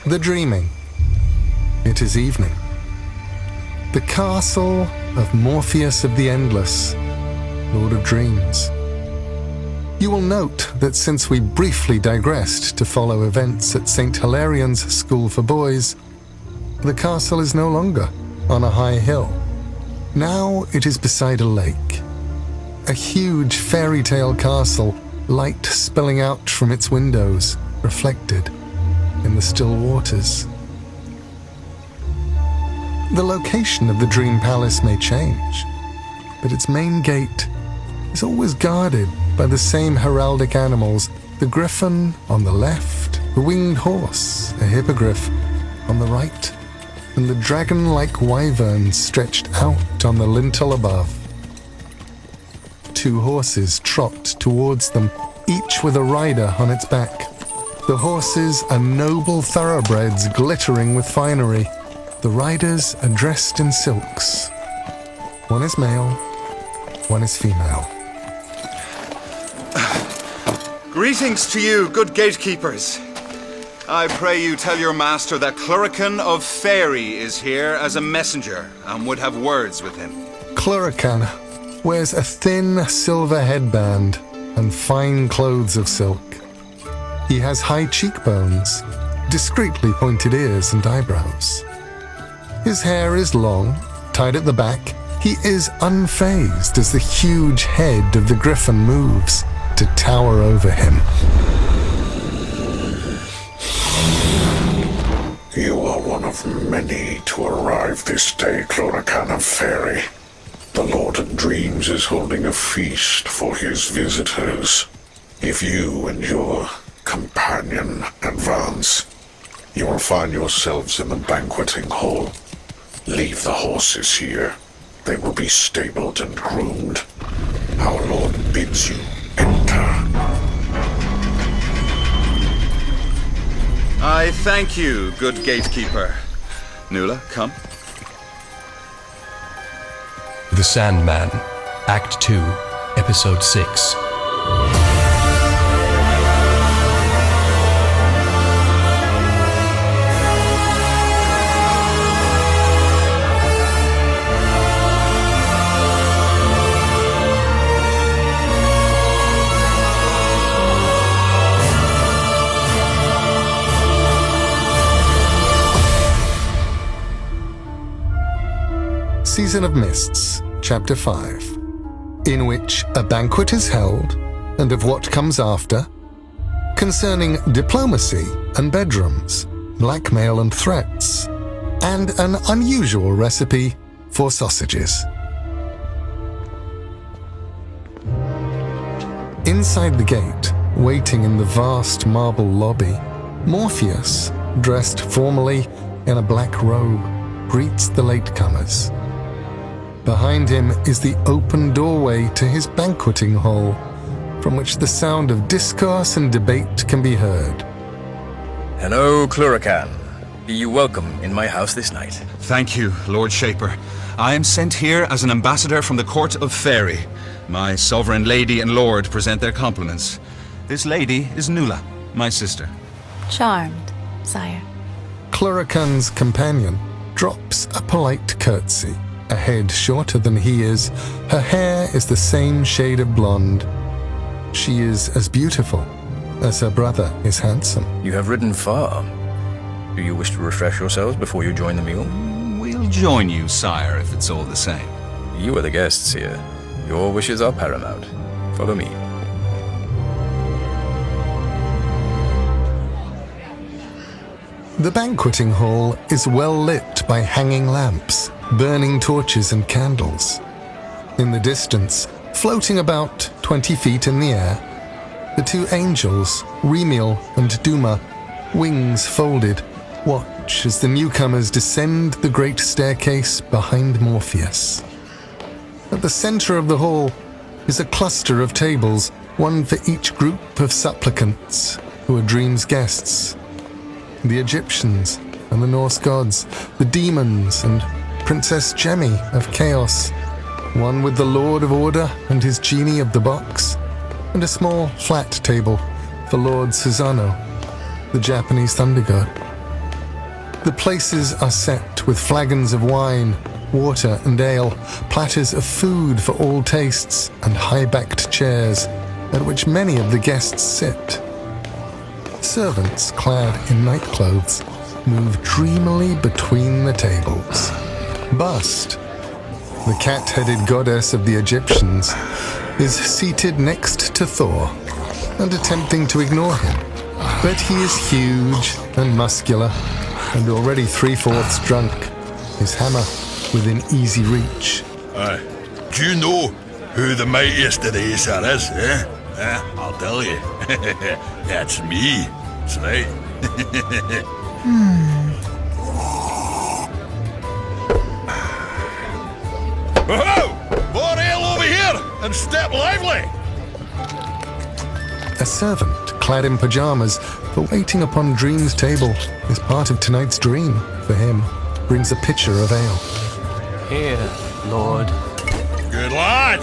The dreaming. It is evening. The castle of Morpheus of the Endless, Lord of Dreams. You will note that since we briefly digressed to follow events at St. Hilarian's School for Boys, the castle is no longer on a high hill. Now it is beside a lake. A huge fairy tale castle, light spilling out from its windows, reflected in the still waters. The location of the Dream Palace may change, but its main gate is always guarded by the same heraldic animals, the griffin on the left, the winged horse, a hippogriff, on the right, and the dragon-like wyvern stretched out on the lintel above. 2 horses trot towards them, each with a rider on its back. The horses are noble thoroughbreds glittering with finery. The riders are dressed in silks. One is male, one is female. Greetings to you, good gatekeepers. I pray you tell your master that Cluracan of Fairy is here as a messenger and would have words with him. Cluracan wears a thin silver headband and fine clothes of silk. He has high cheekbones, discreetly pointed ears and eyebrows. His hair is long, tied at the back. He is unfazed as the huge head of the griffin moves to tower over him. You are one of many to arrive this day, Cluracan of Fairy. The Lord of Dreams is holding a feast for his visitors. If you and your companion advance, you will find yourselves in the banqueting hall. Leave the horses here. They will be stabled and groomed. Our Lord bids you enter. I thank you, good gatekeeper. Nula, come. The Sandman, Act 2, Episode 6. Season of Mists, Chapter 5, in which a banquet is held, and of what comes after, concerning diplomacy and bedrooms, blackmail and threats, and an unusual recipe for sausages. Inside the gate, waiting in the vast marble lobby, Morpheus, dressed formally in a black robe, greets the latecomers. Behind him is the open doorway to his banqueting hall, from which the sound of discourse and debate can be heard. Hello, Cluracan. Be you welcome in my house this night. Thank you, Lord Shaper. I am sent here as an ambassador from the Court of Fairy. My sovereign lady and lord present their compliments. This lady is Nula, my sister. Charmed, sire. Cluracan's companion drops a polite curtsy. A head shorter than he is, her hair is the same shade of blonde. She is as beautiful as her brother is handsome. You have ridden far. Do you wish to refresh yourselves before you join the meal? We'll join you, sire, if it's all the same. You are the guests here. Your wishes are paramount. Follow me. The banqueting hall is well lit by hanging lamps, burning torches and candles. In the distance, floating about 20 feet in the air, the 2 angels, Remiel and Duma, wings folded, watch as the newcomers descend the great staircase behind Morpheus. At the center of the hall is a cluster of tables, one for each group of supplicants who are Dream's guests. The Egyptians and the Norse gods, the demons and Princess Gemmy of Chaos, one with the Lord of Order and his genie of the box, and a small flat table for Lord Susano, the Japanese thunder god. The places are set with flagons of wine, water and ale, platters of food for all tastes, and high-backed chairs at which many of the guests sit. Servants clad in nightclothes move dreamily between the tables. Bust, the cat-headed goddess of the Egyptians, is seated next to Thor and attempting to ignore him. But he is huge and muscular and already 3/4 drunk, his hammer within easy reach. Do you know who the mightiest of the Aesir is, eh? I'll tell you. That's me. That's right. Whoa! More ale over here! And step lively! A servant, clad in pajamas, but waiting upon Dream's table is part of tonight's dream for him, brings a pitcher of ale. Here, Lord. Good lad!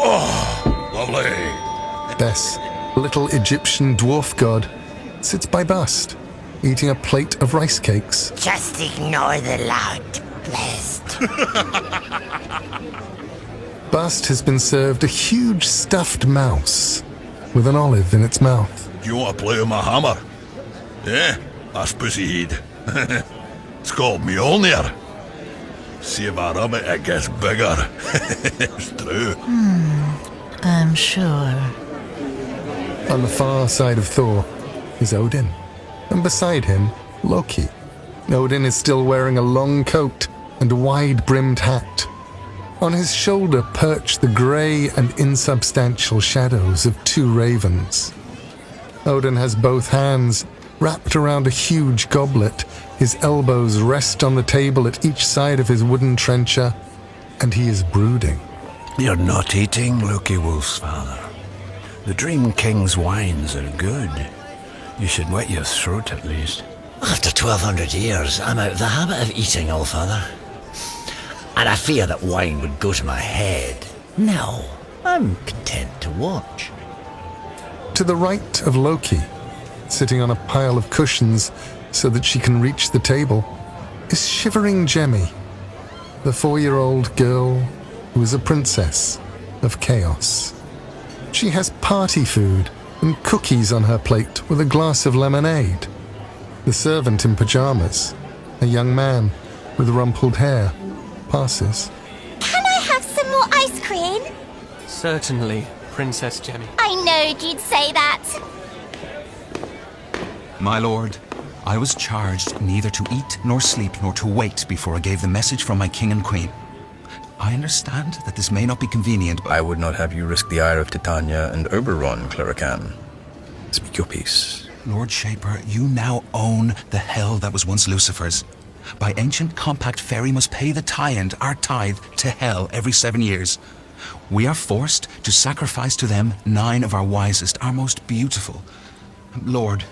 Oh, lovely. Bess, little Egyptian dwarf god, sits by Bust, eating a plate of rice cakes. Just ignore the loud blast. Bust has been served a huge stuffed mouse with an olive in its mouth. Do you want to play with my hammer? Yeah, that's Pussyhead. It's called Mjolnir. See if I rub it, it gets bigger. It's true. I'm sure. On the far side of Thor is Odin, and beside him, Loki. Odin is still wearing a long coat and a wide-brimmed hat. On his shoulder perch the grey and insubstantial shadows of 2 ravens. Odin has both hands wrapped around a huge goblet. His elbows rest on the table at each side of his wooden trencher, and he is brooding. You're not eating, Loki Wolf's father. The Dream King's wines are good. You should wet your throat at least. After 1,200 years, I'm out of the habit of eating, Allfather. And I fear that wine would go to my head. No, I'm content to watch. To the right of Loki, sitting on a pile of cushions so that she can reach the table, is shivering Jemmy, the 4-year-old girl who is a princess of chaos. She has party food and cookies on her plate with a glass of lemonade. The servant in pajamas, a young man with rumpled hair, passes. Can I have some more ice cream? Certainly, Princess Jemmy. I knowed you'd say that. My lord, I was charged neither to eat nor sleep nor to wait before I gave the message from my king and queen. I understand that this may not be convenient, but I would not have you risk the ire of Titania and Oberon, Cluracan. Speak your peace. Lord Shaper, you now own the hell that was once Lucifer's. By ancient compact, Fairy must pay the tie-end, our tithe, to hell every 7 years. We are forced to sacrifice to them 9 of our wisest, our most beautiful. Lord,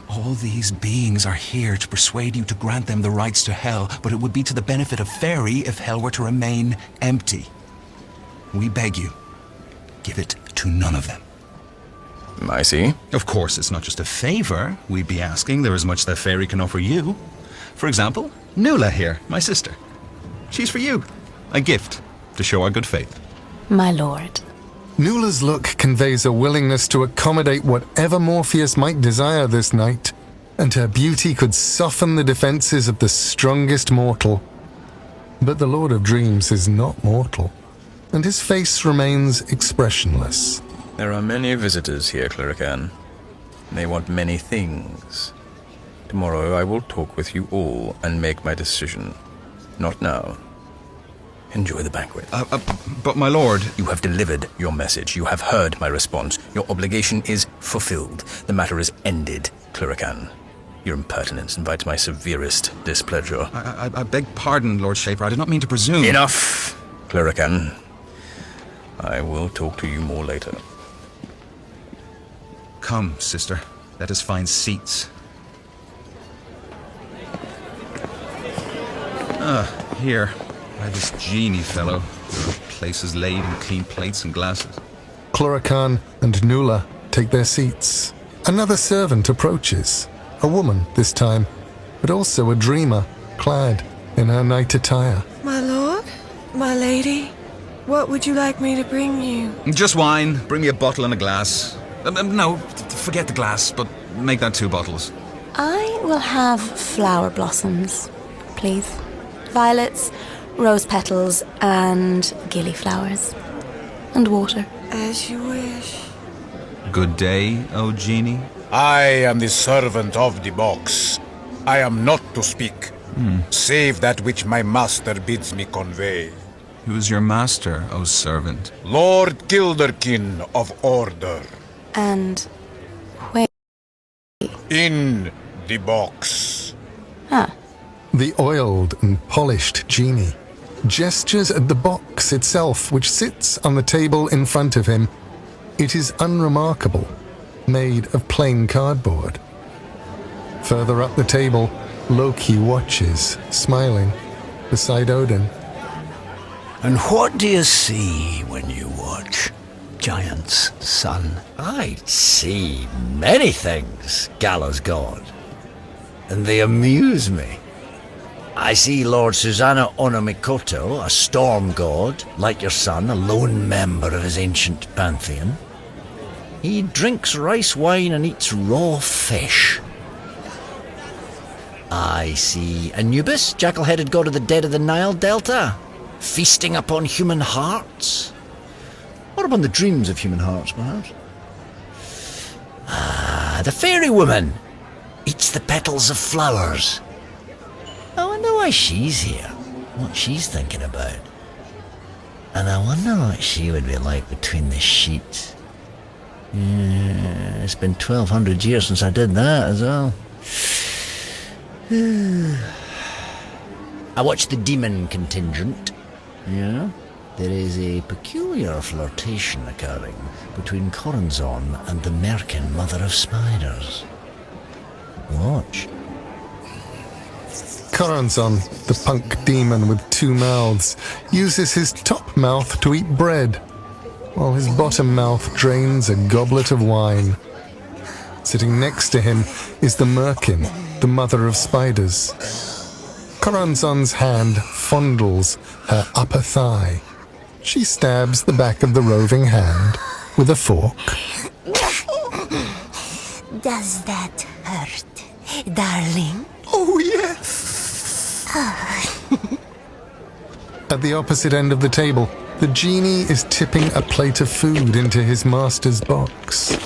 all these beings are here to persuade you to grant them the rights to hell, but it would be to the benefit of Fairy if hell were to remain empty. We beg you, give it to none of them. I see. Of course, it's not just a favor we'd be asking. There is much that Fairy can offer you. For example, Nula here, my sister. She's for you. A gift to show our good faith. My lord. Nula's look conveys a willingness to accommodate whatever Morpheus might desire this night, and her beauty could soften the defenses of the strongest mortal. But the Lord of Dreams is not mortal, and his face remains expressionless. There are many visitors here, Cluracan. They want many things. Tomorrow I will talk with you all and make my decision. Not now. Enjoy the banquet. But my lord... You have delivered your message. You have heard my response. Your obligation is fulfilled. The matter is ended, Cluracan. Your impertinence invites my severest displeasure. I beg pardon, Lord Shaper. I did not mean to presume... Enough, Cluracan. I will talk to you more later. Come, sister. Let us find seats. Here. By this genie fellow. Places laid and clean plates and glasses. Cluracan and Nula take their seats. Another servant approaches, a woman this time, but also a dreamer, clad in her night attire. My lord? My lady? What would you like me to bring you? Just wine. Bring me a bottle and a glass. No, forget the glass, but make that 2 bottles. I will have flower blossoms, please. Violets, rose petals, and gillyflowers. And water. As you wish. Good day, O genie. I am the servant of the box. I am not to speak, save that which my master bids me convey. Who's your master, O servant? Lord Kilderkin of Order. And where? In the box. Ah. The oiled and polished genie gestures at the box itself, which sits on the table in front of him. It is unremarkable, made of plain cardboard. Further up the table, Loki watches, smiling, beside Odin. And what do you see when you watch, Giant's son? I see many things, Gala's god, and they amuse me. I see Lord Susanna Onomikoto, a storm god, like your son, a lone member of his ancient pantheon. He drinks rice wine and eats raw fish. I see Anubis, jackal-headed god of the dead of the Nile Delta, feasting upon human hearts. Or upon the dreams of human hearts, perhaps. The fairy woman eats the petals of flowers. I wonder why she's here, what she's thinking about. And I wonder what she would be like between the sheets. It's been 1,200 years since I did that as well. I watched the demon contingent. Yeah, there is a peculiar flirtation occurring between Corazon and the Merkin mother of spiders. Watch. Corazon, the punk demon with 2 mouths, uses his top mouth to eat bread, while his bottom mouth drains a goblet of wine. Sitting next to him is the Merkin, the mother of spiders. Corazon's hand fondles her upper thigh. She stabs the back of the roving hand with a fork. Does that hurt, darling? Oh, yes! At the opposite end of the table, the genie is tipping a plate of food into his master's box.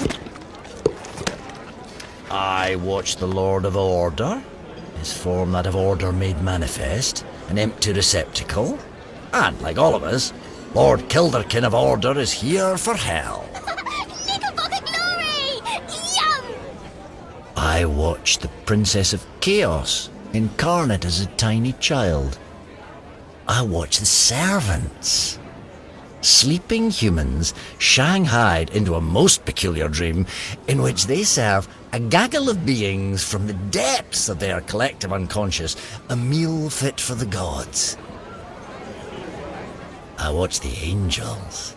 I watch the Lord of Order, his form that of order made manifest, an empty receptacle. And, like all of us, Lord Kilderkin of Order is here for hell. Knickerbocker glory! Yum! I watch the Princess of Chaos, incarnate as a tiny child. I watch the servants. Sleeping humans shanghaied into a most peculiar dream in which they serve a gaggle of beings from the depths of their collective unconscious, a meal fit for the gods. I watch the angels.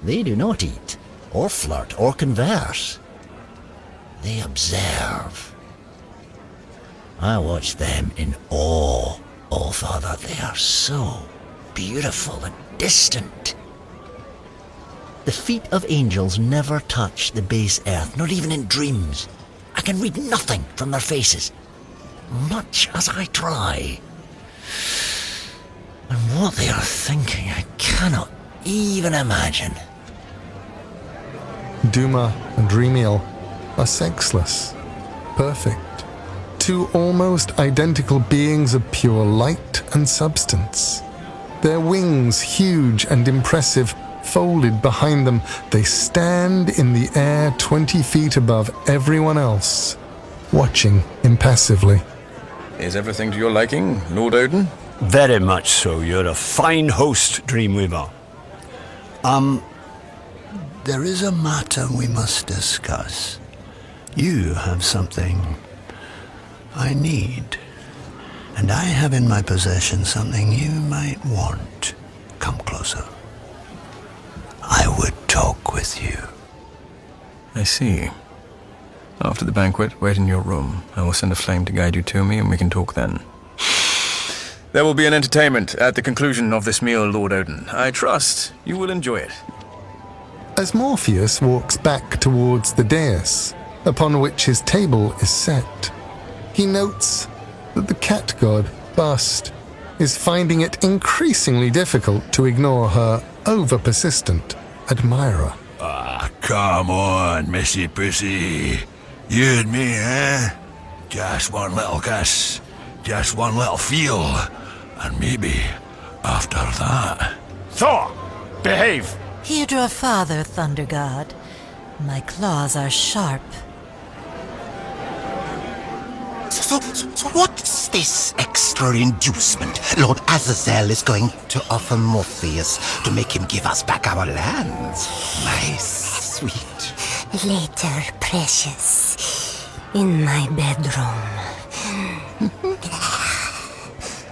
They do not eat, or flirt, or converse. They observe. I watch them in awe, oh Father, they are so beautiful and distant. The feet of angels never touch the base earth, not even in dreams. I can read nothing from their faces, much as I try. And what they are thinking, I cannot even imagine. Duma and Remiel are sexless, perfect. 2 almost identical beings of pure light and substance. Their wings, huge and impressive, folded behind them, they stand in the air 20 feet above everyone else, watching impassively. Is everything to your liking, Lord Odin? Very much so. You're a fine host, Dreamweaver. There is a matter we must discuss. You have something I need, and I have in my possession something you might want. Come closer. I would talk with you. I see. After the banquet, wait in your room. I will send a flame to guide you to me, and we can talk then. There will be an entertainment at the conclusion of this meal, Lord Odin. I trust you will enjoy it. As Morpheus walks back towards the dais, upon which his table is set, he notes that the cat god, Bast, is finding it increasingly difficult to ignore her over-persistent admirer. Ah, come on, Missy Pussy. You and me, eh? Just one little kiss, just one little feel, and maybe after that... Thor! Behave! Heed your father, Thunder God. My claws are sharp. So what's this extra inducement Lord Azazel is going to offer Morpheus to make him give us back our lands? My sweet. Later, precious. In my bedroom.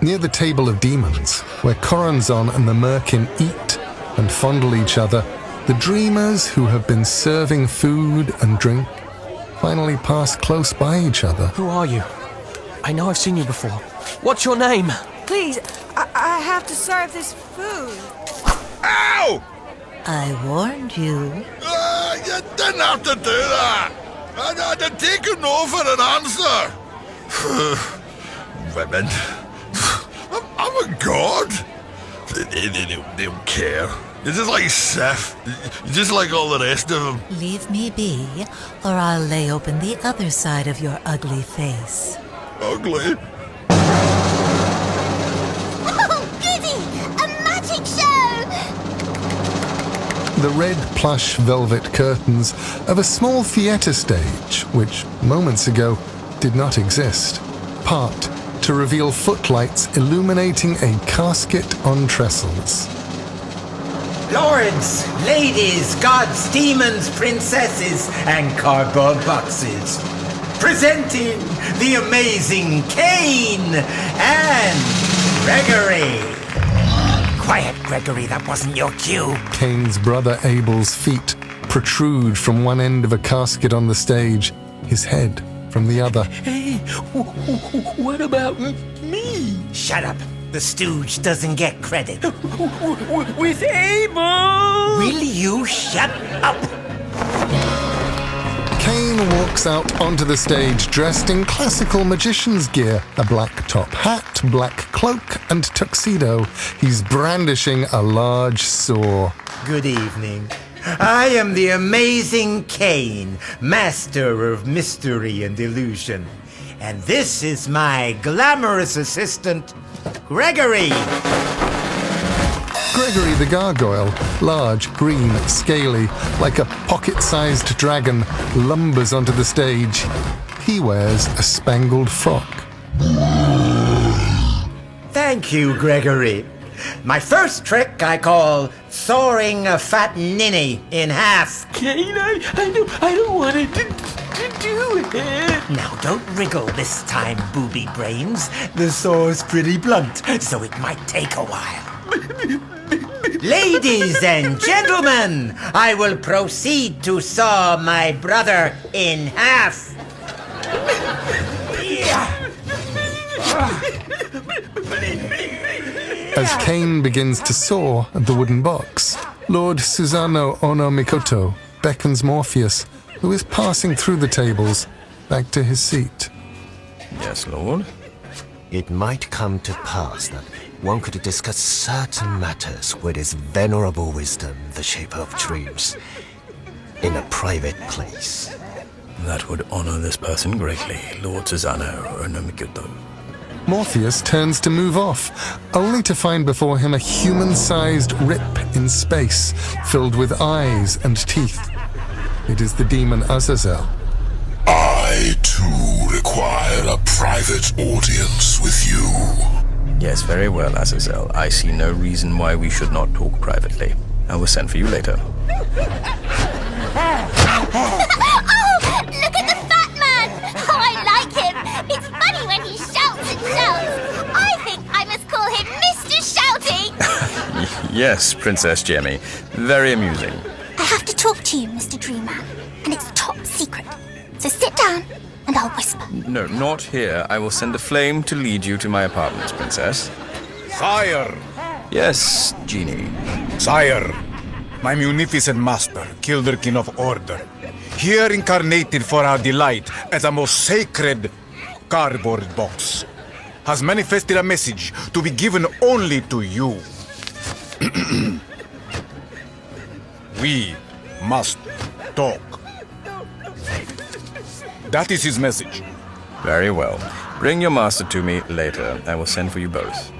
Near the table of demons, where Coranzon and the Merkin eat and fondle each other, the dreamers who have been serving food and drink finally pass close by each other. Who are you? I know I've seen you before. What's your name? Please, I have to serve this food. Ow! I warned you. You didn't have to do that. I'd have taken no for an answer. Women. I'm a god. They don't care. You're just like Seth. You're just like all the rest of them. Leave me be, or I'll lay open the other side of your ugly face. Ugly? Oh, goody! A magic show! The red plush velvet curtains of a small theatre stage, which moments ago did not exist, part to reveal footlights illuminating a casket on trestles. Lords, ladies, gods, demons, princesses, and cardboard boxes. Presenting the amazing Cain and Gregory. Quiet, Gregory, that wasn't your cue. Cain's brother Abel's feet protrude from one end of a casket on the stage, his head from the other. Hey, what about me? Shut up. The stooge doesn't get credit. With Abel! Will you shut up? Cain walks out onto the stage dressed in classical magician's gear, a black top hat, black cloak, and tuxedo. He's brandishing a large saw. Good evening. I am the amazing Cain, master of mystery and illusion. And this is my glamorous assistant, Gregory. Gregory the gargoyle, large, green, scaly, like a pocket-sized dragon, lumbers onto the stage. He wears a spangled frock. Thank you, Gregory. My first trick I call sawing a fat ninny in half. Cain, I don't want to do it. Now don't wriggle this time, booby brains. The saw's pretty blunt, so it might take a while. Ladies and gentlemen, I will proceed to saw my brother in half. As Cain begins to saw at the wooden box, Lord Susanoo Ono Mikoto beckons Morpheus, who is passing through the tables, back to his seat. Yes, Lord? It might come to pass that one could discuss certain matters with his venerable wisdom, the Shaper of Dreams, in a private place. That would honor this person greatly, Lord Susanoo Ono Mikoto. Morpheus turns to move off, only to find before him a human-sized rip in space, filled with eyes and teeth. It is the demon Azazel. I, too, require a private audience with you. Yes, very well, Azazel. I see no reason why we should not talk privately. I will send for you later. Oh, look at the fat man! Oh, I like him! It's funny when he shouts and shouts. I think I must call him Mr. Shouty. Yes, Princess Jemmy. Very amusing. I have to talk to you, Mr. Dreamer. and it's top secret. So sit down, and I'll whisper. No, not here. I will send a flame to lead you to my apartments, Princess. Sire! Yes, Genie. Sire, my munificent master, Kilderkin of Order, here incarnated for our delight as a most sacred cardboard box, has manifested a message to be given only to you. We must talk. That is his message. Very well. Bring your master to me later. I will send for you both.